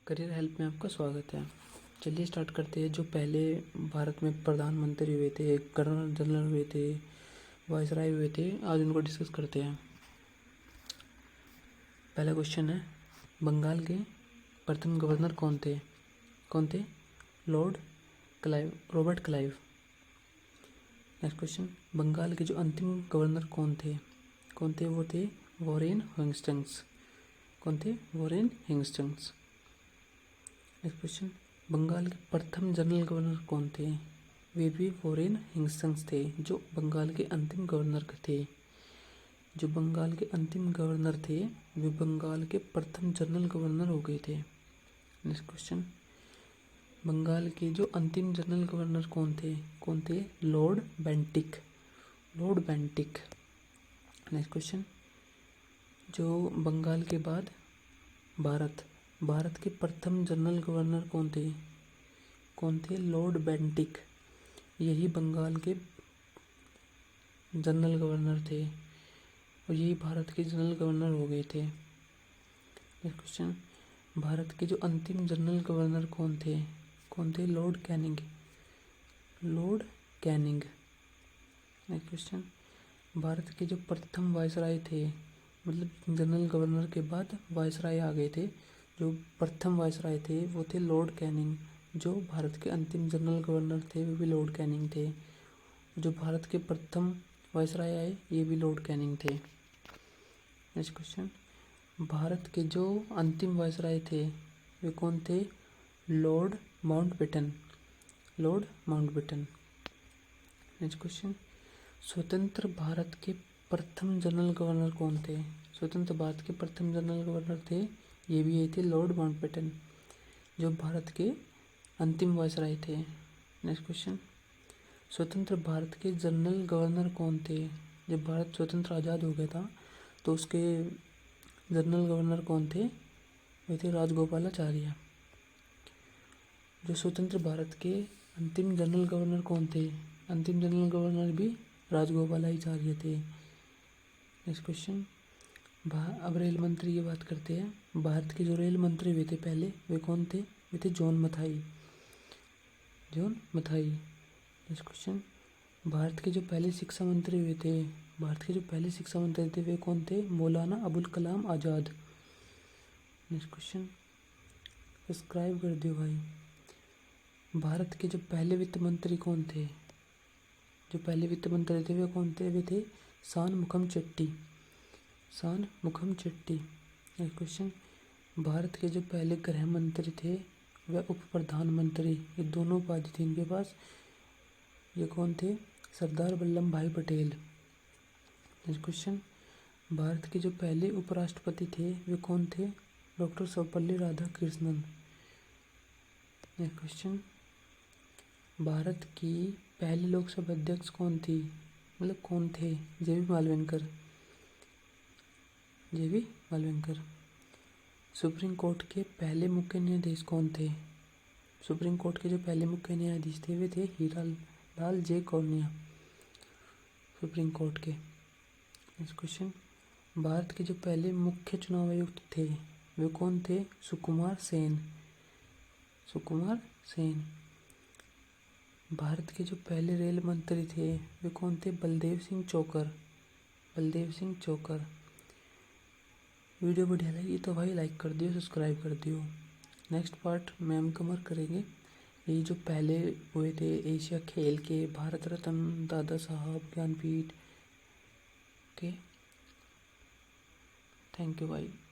Career help में आपका स्वागत है। चलिए स्टार्ट करते हैं। जो पहले भारत में प्रधानमंत्री हुए थे, गवर्नर जनरल हुए थे, वायसराय हुए थे, आज उनको डिस्कस करते हैं। पहला क्वेश्चन है, बंगाल के प्रथम गवर्नर कौन थे? Lord Clive, Robert Clive. Next question, Bengal के जो अंतिम गवर्नर कौन थे? वो थे Warren Hastings. Warren Hastings. Next question, Bengal के प्रथम जनरल गवर्नर कौन थे? वे भी वॉरेन हेस्टिंग्स थे, जो बंगाल के अंतिम गवर्नर थे। जो बंगाल के अंतिम गवर्नर थे वे बंगाल के प्रथम जनरल गवर्नर हो गए थे। नेक्स्ट क्वेश्चन, बंगाल के जो अंतिम जनरल गवर्नर कौन थे? Lord Bentinck. नेक्स्ट क्वेश्चन, जो बंगाल के बाद भारत के प्रथम जनरल गवर्नर कौन थे? Lord Bentinck. यही बंगाल के जनरल गवर्नर थे और यही भारत के जनरल गवर्नर हो गए थे। नेक्स्ट क्वेश्चन, भारत के जो अंतिम जनरल गवर्नर कौन थे? Lord Canning. Next question, Bharat के जो प्रथम वायसराय थे, मतलब जनरल गवर्नर के बाद वायसराय आ गए थे, जो प्रथम वायसराय थे वो थे लॉर्ड कैनिंग। जो भारत के अंतिम जनरल गवर्नर थे वे भी लॉर्ड कैनिंग थे। जो भारत के प्रथम वायसराय आए ये भी लॉर्ड कैनिंग थे। नेक्स्ट क्वेश्चन, भारत के जो अंतिम वायसराय थे वे कौन थे? Lord Mountbatten. नेक्स्ट क्वेश्चन, स्वतंत्र भारत के प्रथम जनरल गवर्नर कौन थे? थे ये भी ये थे लॉर्ड माउंटबेटन, जो भारत के अंतिम वायसराय थे। नेक्स्ट क्वेश्चन, स्वतंत्र भारत के जनरल गवर्नर कौन थे? जब भारत स्वतंत्र आज़ाद हो गया था तो उसके जनरल गवर्नर कौन थे? वे थे राजगोपालाचार्य। जो स्वतंत्र भारत के अंतिम जनरल गवर्नर कौन थे? अंतिम जनरल गवर्नर भी राजगोपालाचार्य थे। नेक्स्ट क्वेश्चन, अब रेल मंत्री की बात करते हैं। भारत के जो रेल मंत्री हुए थे पहले वे कौन थे? वे थे John Mathai. Next question, Bharat के जो पहले शिक्षा मंत्री हुए थे वे कौन थे? Maulana Abul Kalam Azad. Next question, subscribe कर दियो भाई। भारत के जो पहले वित्त मंत्री कौन थे? वे कौन थे? वे थे शानमुखम चेट्टी। नेक्स्ट क्वेश्चन, भारत के जो पहले गृह मंत्री थे वह उप प्रधानमंत्री, ये दोनों उपाधि थी इनके पास। ये कौन थे? सरदार वल्लभ भाई पटेल। नेक्स्ट क्वेश्चन, भारत के जो पहले उपराष्ट्रपति थे वे कौन थे? Doctor Sarvepalli Radhakrishnan. Next question, Bharat की पहली लोकसभा अध्यक्ष कौन थे? जेबी मालविंकर। सुप्रीम कोर्ट के पहले मुख्य न्यायाधीश कौन थे? सुप्रीम कोर्ट के जो पहले मुख्य न्यायाधीश थे वे थे हीरालाल जे कौनिया, सुप्रीम कोर्ट के। नेक्स्ट क्वेश्चन, भारत के जो पहले मुख्य चुनाव आयुक्त थे वे कौन थे? सुकुमार सेन। भारत के जो पहले रेल मंत्री थे वे कौन थे? बलदेव सिंह चोकर। वीडियो बढ़िया लगी तो भाई लाइक कर दियो, सब्सक्राइब कर दियो। नेक्स्ट पार्ट में हम कवर करेंगे ये जो पहले हुए थे एशिया खेल के, भारत रत्न, दादा साहब, ज्ञानपीठ के। थैंक यू भाई।